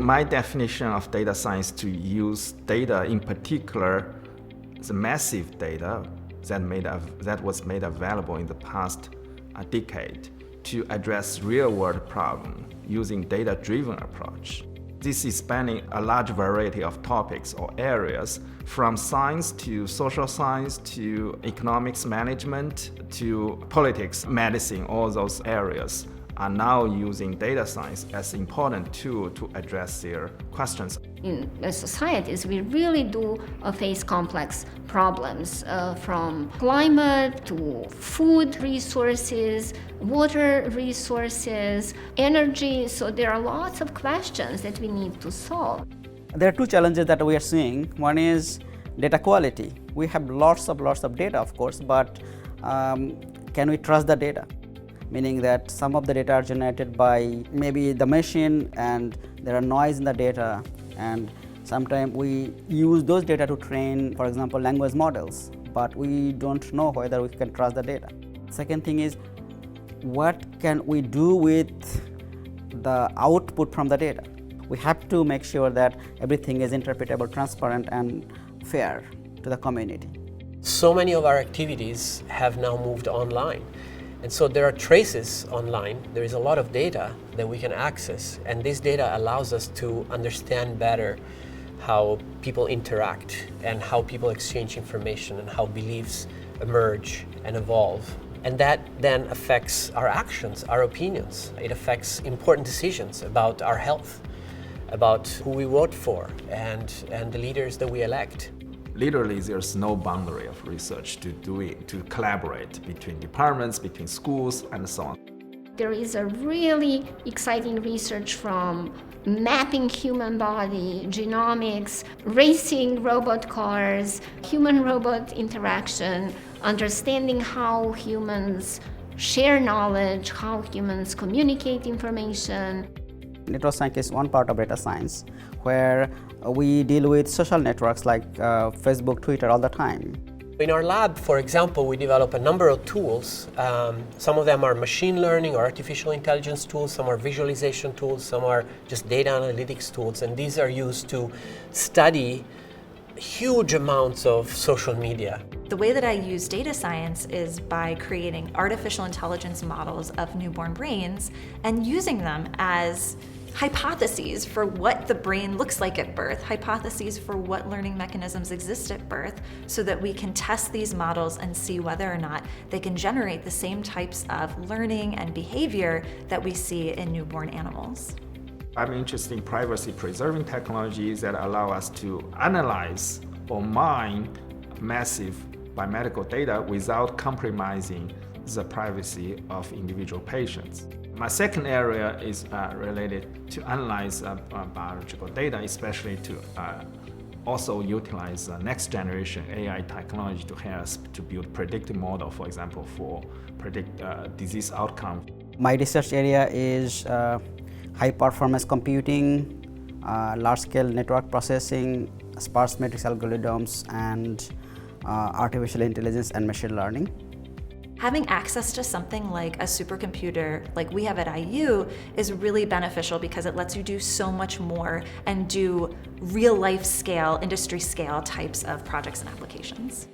my definition of data science to use data, in particular, the massive data that was made available in the past decade to address real-world problems using data-driven approach. This is spanning a large variety of topics or areas, from science to social science to economics management to politics, medicine. All those areas are now using data science as an important tool to address their questions. In societies, we really do face complex problems, from climate to food resources, water resources, energy. So there are lots of questions that we need to solve. There are two challenges that we are seeing. One is data quality. We have lots of data, of course, but can we trust the data? Meaning that some of the data are generated by maybe the machine and there are noise in the data, and sometimes we use those data to train, for example, language models, but we don't know whether we can trust the data. Second thing is, what can we do with the output from the data? We have to make sure that everything is interpretable, transparent, and fair to the community. So many of our activities have now moved online. And so there are traces online. There is a lot of data that we can access, and this data allows us to understand better how people interact and how people exchange information and how beliefs emerge and evolve. And that then affects our actions, our opinions. It affects important decisions about our health, about who we vote for, and the leaders that we elect. Literally, there's no boundary of research to collaborate between departments, between schools, and so on. There is a really exciting research from mapping human body, genomics, racing robot cars, human-robot interaction, understanding how humans share knowledge, how humans communicate information. Neuroscience is one part of data science where we deal with social networks like Facebook, Twitter all the time. In our lab, for example, we develop a number of tools. Some of them are machine learning or artificial intelligence tools, some are visualization tools, some are just data analytics tools, and these are used to study huge amounts of social media. The way that I use data science is by creating artificial intelligence models of newborn brains and using them as hypotheses for what the brain looks like at birth, hypotheses for what learning mechanisms exist at birth, so that we can test these models and see whether or not they can generate the same types of learning and behavior that we see in newborn animals. I'm interested in privacy-preserving technologies that allow us to analyze or mine massive biomedical data without compromising the privacy of individual patients. My second area is related to analyze biological data, especially to also utilize next generation AI technology to help us to build predictive model, for example, for predict disease outcome. My research area is high performance computing, large scale network processing, sparse matrix algorithms, and artificial intelligence and machine learning. Having access to something like a supercomputer like we have at IU is really beneficial because it lets you do so much more and do real life scale, industry scale types of projects and applications.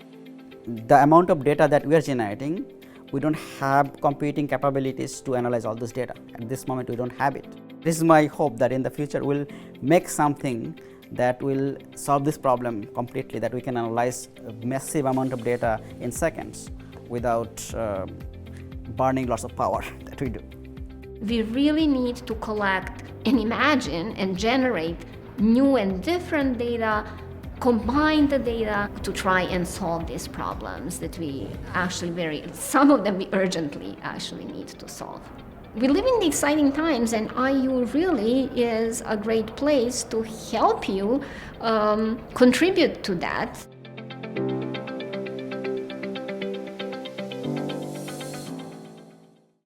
The amount of data that we are generating, we don't have computing capabilities to analyze all this data. At this moment, we don't have it. This is my hope that in the future we'll make something that will solve this problem completely, that we can analyze a massive amount of data in seconds without burning lots of power that we do. We really need to collect and imagine and generate new and different data, combine the data to try and solve these problems that we actually some of them we urgently actually need to solve. We live in the exciting times, and IU really is a great place to help you contribute to that.